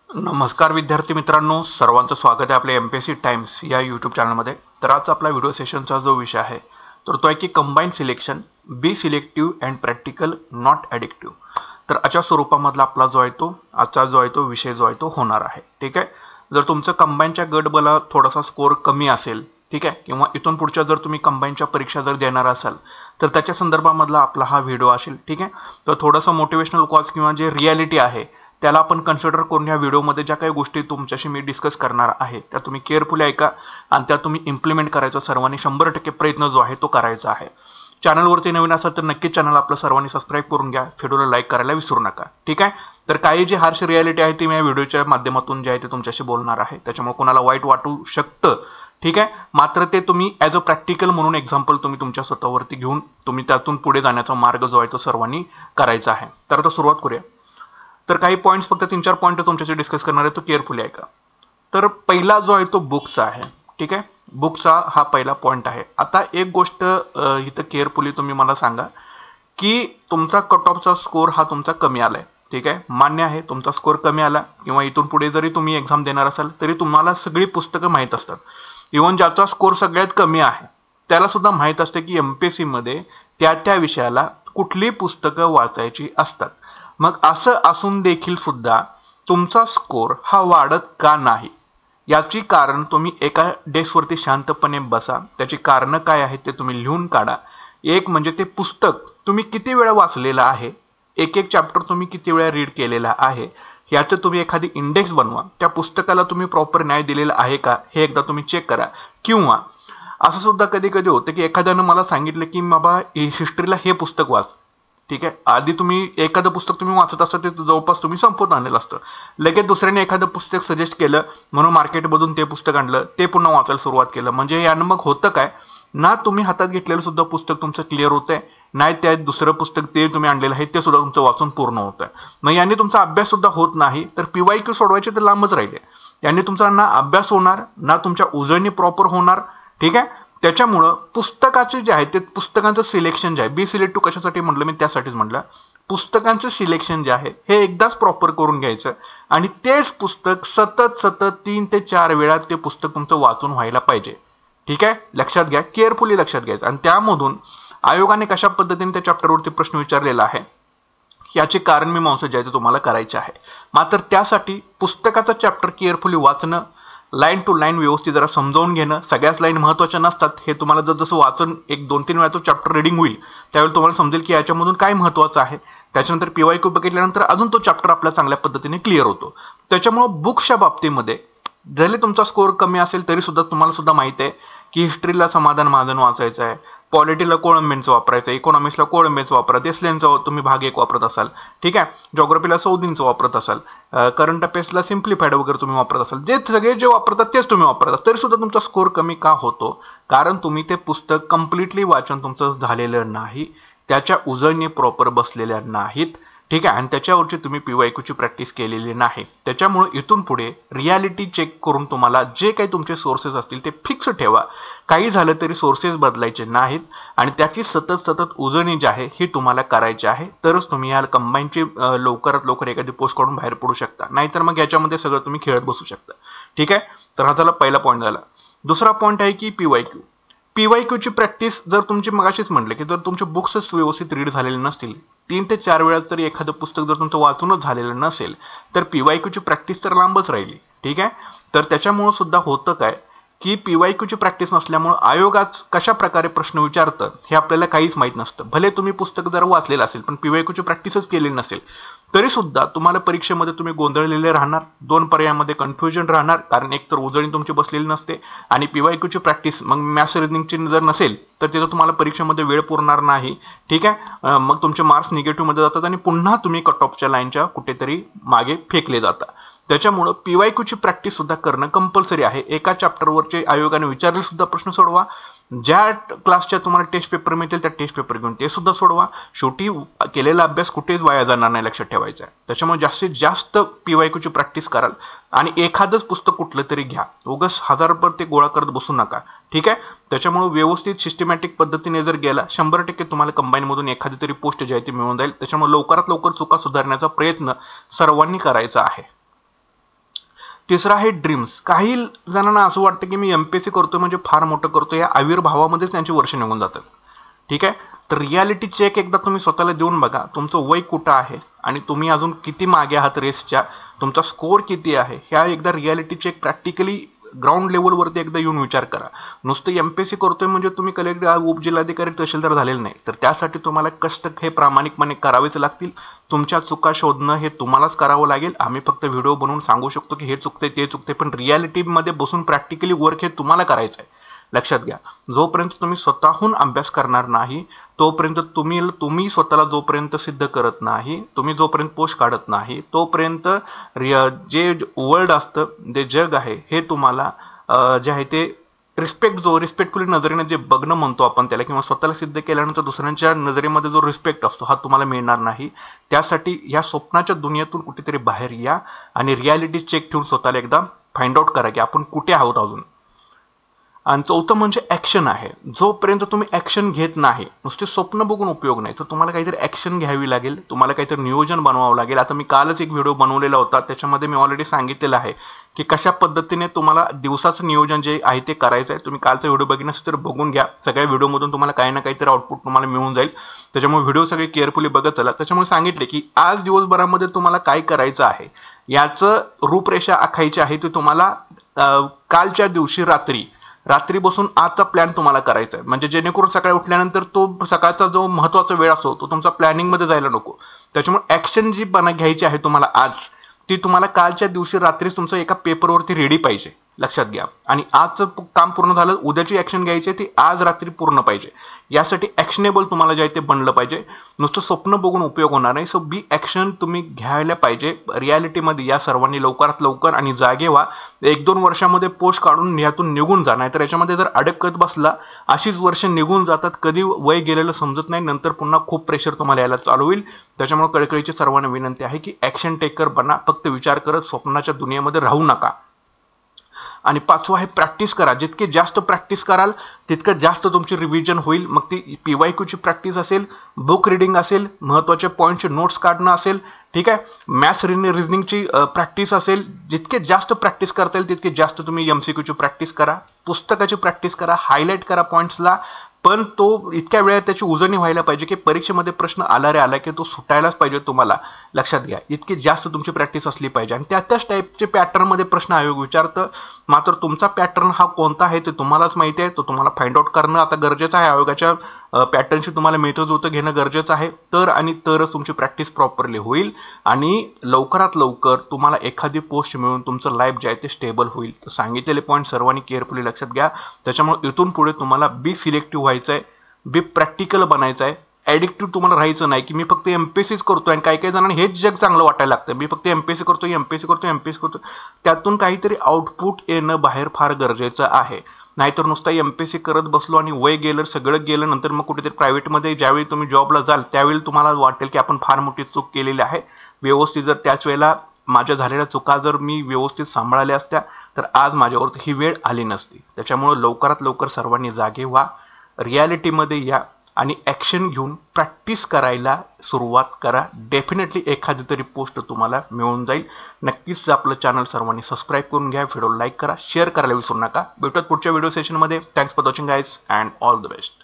नमस्कार विद्यार्थी मित्रांनो, सर्वांचं स्वागत आहे आपल्या एमपीएससी टाइम्स या यूट्यूब चॅनलमध्ये। तर आज आपला व्हिडिओ सेशनचा जो विषय आहे तर तो आहे की combine selection, be selective and practical not addictive. तर अशा स्वरूपामधला आपला जो आहे तो आजचा जो आहे तो विषय जो आहे तो होणार आहे। ठीक आहे, जर तुमचं कंबाईनच्या गटबला थोडासा स्कोर कमी असेल, ठीक आहे, किंवा इथून पुढच्या जर तुम्ही कंबाईनच्या परीक्षा जर देणार असाल तर त्याच्या संदर्भामधला आपला हा व्हिडिओ असेल। ठीक आहे, तर थोडासा मोटिवेशनल कॉज किंवा जे रियालिटी आहे त्याला आपण कन्सिडर करून या व्हिडिओमध्ये ज्या काही गोष्टी तुमच्याशी मी डिस्कस करणार आहे त्या तुम्ही केअरफुली ऐका आणि त्या तुम्ही इम्प्लिमेंट करायचा सर्वांनी 100% प्रयत्न जो आहे तो करायचा आहे। चॅनलवरती नवीन असाल तर नक्कीच चॅनल आपलं सर्वांनी सबस्क्राईब करून घ्या, व्हिडिओला लाईक करायला विसरू नका। ठीक आहे, तर काही जी हार्श रियालिटी आहे ती मी या व्हिडिओच्या माध्यमातून जे आहे ते तुमच्याशी बोलणार आहे, त्याच्यामुळे कोणाला वाईट वाटू शकतं। ठीक आहे, मात्र ते तुम्ही ॲज अ प्रॅक्टिकल म्हणून एक्झाम्पल तुम्ही तुमच्या स्वतःवरती घेऊन तुम्ही त्यातून पुढे जाण्याचा मार्ग जो आहे तो सर्वांनी करायचा आहे। तर आता सुरुवात करूया। तर काही पॉईंट्स फक्त 3-4 पॉईंट तुमच्याशी डिस्कस करणार आहे, तो केअरफुली ऐका। तर पहिला जो आहे तो बुकचा आहे। ठीक आहे, बुकचा हा पहिला पॉईंट आहे। आता एक गोष्ट इथं केअरफुली तुम्ही मला सांगा की तुमचा कट ऑफचा स्कोर हा तुमचा कमी आलाय। ठीक आहे, मान्य आहे तुमचा स्कोर कमी आला किंवा इथून पुढे जरी तुम्ही एक्झाम देणार असाल तरी तुम्हाला सगळी पुस्तकं माहीत असतात। इव्हन ज्याचा स्कोर सगळ्यात कमी आहे त्याला सुद्धा माहीत असते की एमपीएससी मध्ये त्या विषयाला कुठली पुस्तकं वाचायची असतात। मग असं असून देखील सुद्धा तुमचा स्कोर हा वाढत का नाही याची कारण तुम्ही एका डेस्कवरती शांतपणे बसा, त्याची कारण काय आहेत ते तुम्ही लिहून काढा। एक म्हणजे ते पुस्तक तुम्ही किती वेळा वाचलेलं आहे, एक चॅप्टर तुम्ही किती वेळा रीड केलेला आहे याचं तुम्ही एखादी इंडेक्स बनवा। त्या पुस्तकाला तुम्ही प्रॉपर न्याय दिलेला आहे का हे एकदा तुम्ही चेक करा। किंवा असं सुद्धा कधी कधी होतं की एखाद्यानं मला सांगितलं की बाबा हिस्ट्रीला हे पुस्तक वाच। ठीक आहे, आधी तुम्ही एखादं पुस्तक तुम्ही वाचत असता ते जवळपास तुम्ही संपवून आणलेलं असतं, लगेच दुसऱ्याने एखादं पुस्तक सजेस्ट केलं म्हणून मार्केटमधून ते पुस्तक आणलं, ते पुन्हा वाचायला सुरुवात केलं। म्हणजे यानं मग होतं काय, ना तुम्ही हातात घेतलेलं सुद्धा पुस्तक तुमचं क्लिअर होतंय, नाही त्या दुसरं पुस्तक ते तुम्ही आणलेलं आहे ते सुद्धा तुमचं वाचून पूर्ण होतंय। मग याने तुमचा अभ्यास सुद्धा होत नाही, तर पीवायक्यू सोडवायचे तर लांबच राहिले। याने तुमचा ना अभ्यास होणार ना तुमच्या उजळणी प्रॉपर होणार। ठीक आहे, त्याच्यामुळं पुस्तकाचे जे आहे ते पुस्तकांचं सिलेक्शन जे आहे, बी सिलेक्टिव्ह कशासाठी म्हटलं मी त्यासाठीच म्हटलं, पुस्तकांचं सिलेक्शन जे आहे हे एकदाच प्रॉपर करून घ्यायचं आणि तेच पुस्तक सतत 3 ते 4 वेळा ते पुस्तक तुमचं वाचून व्हायला पाहिजे। ठीक आहे, लक्षात घ्या, केअरफुली लक्षात घ्यायचं। आणि त्यामधून आयोगाने कशा पद्धतीने त्या चॅप्टरवरती प्रश्न विचारलेला आहे याचे कारण मी मांस जे आहे ते तुम्हाला करायचे आहे। मात्र त्यासाठी पुस्तकाचा चॅप्टर केअरफुली वाचणं, लाईन टू लाईन व्यवस्थित जरा समजावून घेणं, सगळ्याच लाईन महत्त्वाच्या नसतात, हे तुम्हाला जसं वाचून 1-2-3 वेळाचं चॅप्टर रीडिंग होईल त्यावेळी तुम्हाला समजेल की याच्यामधून काय महत्त्वाचं आहे। त्याच्यानंतर पीवायक्यू बघितल्यानंतर अजून तो चॅप्टर आपल्या चांगल्या पद्धतीने क्लिअर होतो। त्याच्यामुळं बुक्सच्या बाबतीमध्ये जरी तुमचा स्कोर कमी असेल तरी सुद्धा तुम्हाला सुद्धा माहिती आहे की हिस्ट्रीला समाधान महाजन वाचायचं आहे, पॉलिटीला कोळंबेंचं वापरायचं, इकॉनॉमिक्सला कोळंबेचं वापरा, देसलेंचं तुम्ही भाग 1 वापरत असाल। ठीक आहे, जॉग्राफीला सौदींचं वापरत असाल, करंट अफेअर्सला सिम्प्लिफाईड वगैरे तुम्ही वापरत असाल, जे सगळे जे वापरतात तेच तुम्ही वापरतात, तरी सुद्धा तुमचा स्कोर कमी का होतो, कारण तुम्ही ते पुस्तक कम्प्लिटली वाचन तुमचं झालेलं नाही, त्याच्या उजळणी प्रॉपर बसलेल्या नाहीत। ठीक आहे, आणि त्याच्यावरची तुम्ही पीवायक्यूची प्रॅक्टिस केलेली नाही। त्याच्यामुळे इथून पुढे रियालिटी चेक करून तुम्हाला जे काही तुमचे सोर्सेस असतील ते फिक्स ठेवा, काही झालं तरी सोर्सेस बदलायचे नाहीत आणि त्याची सतत उजळणी जी आहे ही तुम्हाला करायची आहे, तरच तुम्ही या कंबाईनची लवकरात लवकर एखादी पोस्ट काढून बाहेर पडू शकता, नाहीतर मग याच्यामध्ये सगळं तुम्ही खेळत बसू शकता। ठीक आहे, तर हा झाला पहिला पॉईंट झाला। दुसरा पॉईंट आहे की पीवायक्यू। पीवायक्यूची प्रॅक्टिस जर तुमची मगाशीच म्हटलं की जर तुमचे बुक्सच व्यवस्थित रीड झालेले नसतील, 3 ते 4 वेळा जर एखादं पुस्तक जर तुमचं वाचूनच झालेलं नसेल तर पीवायक्यूची प्रॅक्टिस तर लांबच राहिली। ठीक आहे, तर त्याच्यामुळे सुद्धा होतं काय की पीवायक्यूची प्रॅक्टिस नसल्यामुळे आयोगाच कशा प्रकारे प्रश्न विचारतं हे आपल्याला काहीच माहीत नसतं। भले तुम्ही पुस्तक जर वाचलेलं असेल पण पीवायक्यूची प्रॅक्टिसच केलेली नसेल तरी सुद्धा तुम्हाला परीक्षेमध्ये तुम्ही गोंधळलेले राहणार, 2 पर्यायामध्ये कन्फ्युजन राहणार, कारण एक तर उजळणी तुमची बसलेली नसते आणि पीवायक्यूची प्रॅक्टिस मग मॅथ्स रिजनिंगची जर नसेल तर तिथं तुम्हाला परीक्षेमध्ये वेळ पुरणार नाही। ठीक आहे, मग तुमचे मार्क्स निगेटिव्हमध्ये जातात आणि पुन्हा तुम्ही कट ऑफच्या लाईनच्या कुठेतरी मागे फेकले जाता। त्याच्यामुळे पीवायक्यूची प्रॅक्टिस सुद्धा करणं कंपल्सरी आहे। एका चॅप्टरवरचे आयोगाने विचारलेले सुद्धा प्रश्न सोडवा, ज्या क्लासच्या तुम्हाला टेस्ट पेपर मिळतील त्या टेस्ट पेपर घेऊन ते सुद्धा सोडवा। शेवटी केलेला अभ्यास कुठेच वाया जाणार नाही, लक्षात ठेवायचं आहे। त्याच्यामुळे जास्तीत जास्त पीवायक्यूची प्रॅक्टिस कराल आणि एखादंच पुस्तक कुठलं तरी घ्या, उगाच 1000 ते गोळा करत बसू नका। ठीक आहे, त्याच्यामुळे व्यवस्थित सिस्टमॅटिक पद्धतीने जर गेला 100% तुम्हाला कंबाईनमधून एखादी तरी पोस्ट जी आहे ती मिळून जाईल। त्याच्यामुळे लवकरात लवकर चुका सुधारण्याचा प्रयत्न सर्वांनी करायचा आहे। तिसरा आहे ड्रीम्स. काही जणांना असं वाटतं की मी MPSC करतोय म्हणजे फार मोठं करतोय, या आविर्भावामध्येच त्यांची वर्ष निघून जातात. ठीक आहे, तर रियालिटी चेक एकदा तुम्ही स्वतःला देऊन बघा, तुमचं वय कुठं आहे आणि तुम्ही अजून किती मागे आहात रेसच्या, तुमचा स्कोर किती आहे, ह्या एकदा रियालिटी चेक प्रॅक्टिकली ग्राउंड लेवलवरती एकदा येऊन विचार करा. नुसतं MPSC करतोय म्हणजे तुम्ही कलेक्टर, उपजिल्हाधिकारी, तहसीलदार झालेले नाही, तर त्यासाठी तुम्हाला कष्ट हे प्रामाणिकपणे करावेच लागतील. तुमच्या चुका शोधणं हे तुम्हालाच करावं लागेल. आम्ही फक्त व्हिडिओ बनवून सांगू शकतो की हे चुकते ते चुकते, पण रियालिटीमध्ये बसून प्रॅक्टिकली वर्क हे तुम्हाला करायचं आहे. लक्षात घ्या, जोपर्यंत तुम्ही स्वतःहून अभ्यास करणार नाही तोपर्यंत तुम्ही स्वतःला जोपर्यंत सिद्ध करत नाही, तुम्ही जोपर्यंत पोस्ट काढत नाही, तोपर्यंत जे वर्ल्ड असतं, जे जग आहे, हे तुम्हाला जे आहे ते रिस्पेक्टफुली नजरेने जे बघणं म्हणतो आपण त्याला, किंवा स्वतःला सिद्ध केल्यानंतर दुसऱ्यांच्या नजरेमध्ये जो रिस्पेक्ट असतो हा तुम्हाला मिळणार नाही. त्यासाठी या स्वप्नाच्या दुनियेतून कुठेतरी बाहेर या आणि रियालिटी चेक ठेवून स्वतःला एकदा फाइंड आउट करा की आपण कुठे आहोत अजून. आणि चौथं म्हणजे ॲक्शन आहे. जोपर्यंत तुम्ही ॲक्शन घेत नाही, नुसते स्वप्न बघून उपयोग नाही, तर तुम्हाला काहीतरी ॲक्शन घ्यावी लागेल, तुम्हाला काहीतरी नियोजन बनवावं लागेल. आता मी कालच एक व्हिडिओ बनवलेला होता, त्याच्यामध्ये मी ऑलरेडी सांगितलेलं आहे की कशा पद्धतीने तुम्हाला दिवसाचं नियोजन जे आहे ते करायचं आहे. तुम्ही कालचा व्हिडिओ बघितलं तर बघून घ्या, सगळ्या व्हिडिओमधून तुम्हाला काही ना काहीतरी आउटपुट तुम्हाला मिळून जाईल. त्याच्यामुळे व्हिडिओ सगळे केअरफुली बघत चला. त्याच्यामुळे सांगितले की आज दिवसभरामध्ये तुम्हाला काय करायचं आहे याचं रूपरेषा आखायची आहे, ते तुम्हाला कालच्या दिवशी रात्री बसून आजचा प्लॅन तुम्हाला करायचा आहे. म्हणजे जेणेकरून सकाळी उठल्यानंतर तो सकाळचा जो महत्त्वाचा वेळ असतो तो तुमचा प्लॅनिंगमध्ये जायला नको. त्याच्यामुळे ॲक्शन जी घ्यायची आहे तुम्हाला आज, ती तुम्हाला कालच्या दिवशी रात्री तुमचं एका पेपरवरती रेडी पाहिजे. लक्षात घ्या, आणि आजचं काम पूर्ण झालं, उद्याची ॲक्शन घ्यायची ती आज रात्री पूर्ण पाहिजे. यासाठी ॲक्शनेबल तुम्हाला जे आहे ते बनलं पाहिजे. नुसतं स्वप्न बघून उपयोग होणार नाही. सो बी ॲक्शन तुम्ही घ्यायला पाहिजे. रियालिटीमध्ये या सर्वांनी लवकरात लवकर आणि जागे व्हा. 1-2 वर्षामध्ये पोस्ट काढून यातून निघून जा, नाही तर याच्यामध्ये जर अडकत बसला अशीच वर्ष निघून जातात, कधी वय गेलेलं समजत नाही, नंतर पुन्हा खूप प्रेशर तुम्हाला यायला चालू होईल. त्याच्यामुळे कळकळीची सर्वांना विनंती आहे की ॲक्शन टेकर बना, फक्त विचार करत स्वप्नाच्या दुनियेमध्ये राहू नका. आणि 5वं आहे प्रॅक्टिस करा. जितके जास्त प्रॅक्टिस कराल तितकं जास्त तुमची रिव्हिजन होईल. मग ती PYQची प्रॅक्टिस असेल, बुक रिडिंग असेल, महत्त्वाचे पॉईंटचे नोट्स काढणं असेल, ठीक आहे, मॅथ्स रिझनिंगची प्रॅक्टिस असेल. जितके जास्त प्रॅक्टिस करता येईल तितके जास्त तुम्ही MCQची प्रॅक्टिस करा, पुस्तकाची प्रॅक्टिस करा, हायलाईट करा पॉईंट्सला. पण तो इतक्या वेळात त्याची उजळणी व्हायला पाहिजे की परीक्षेमध्ये प्रश्न आला की तो सुटायलाच पाहिजे तुम्हाला. लक्षात घ्या, इतकी जास्त तुमची प्रॅक्टिस असली पाहिजे. आणि त्याच टाईपचे पॅटर्नमध्ये प्रश्न आयोग विचारतं, मात्र तुमचा पॅटर्न हा कोणता आहे ते तुम्हालाच माहिती आहे. तो तुम्हाला फाइंड आउट करणं आता गरजेचं आहे. आयोगाच्या पॅटर्नशी तुम्हाला मेथड होतं घेणं गरजेचं आहे. तरच तुमची प्रॅक्टिस प्रॉपरली होईल आणि लवकरात लवकर तुम्हाला एखादी पोस्ट मिळून तुमचं लाईफ जे आहे ते स्टेबल होईल. तर सांगितलेले पॉईंट सर्वांनी केअरफुली लक्षात घ्या. त्याच्यामुळे इथून पुढे तुम्हाला बी सिलेक्टिव्ह व्हायचं आहे, बी प्रॅक्टिकल बनायचं आहे. ॲडिक्टिव्ह तुम्हाला राहायचं नाही की मी फक्त MPSCच करतोय. आणि काही जणांना हेच जग चांगलं वाटायला लागतं, मी फक्त MPSC करतोय. त्यातून काहीतरी आउटपुट येणं बाहेर फार गरजेचं आहे. नाहीतर नुसता MPSC करत बसलो आणि वय गेलं, सगळं गेलं, नंतर मग कुठेतरी प्रायव्हेटमध्ये ज्यावेळी तुम्ही जॉबला जाल त्यावेळी तुम्हाला वाटेल की आपण फार मोठी चूक केलेली आहे. व्यवस्थित जर त्याच वेळेला माझ्या झालेल्या चुका जर मी व्यवस्थित सांभाळल्या असत्या तर आज माझ्यावर ही वेळ आली नसती. त्याच्यामुळे लवकरात लवकर सर्वांनी जागे व्हा, रियालिटीमध्ये या आणि ॲक्शन घेऊन प्रॅक्टिस करायला सुरुवात करा. डेफिनेटली एखादी तरी पोस्ट तुम्हाला मिळून जाईल. नक्कीच आपलं चॅनल सर्वांनी सबस्क्राईब करून घ्या, व्हिडिओ लाईक करा, शेअर करायला विसरू नका. भेटूयात पुढच्या व्हिडिओ सेशनमध्ये. Thanks for watching guys and all the best.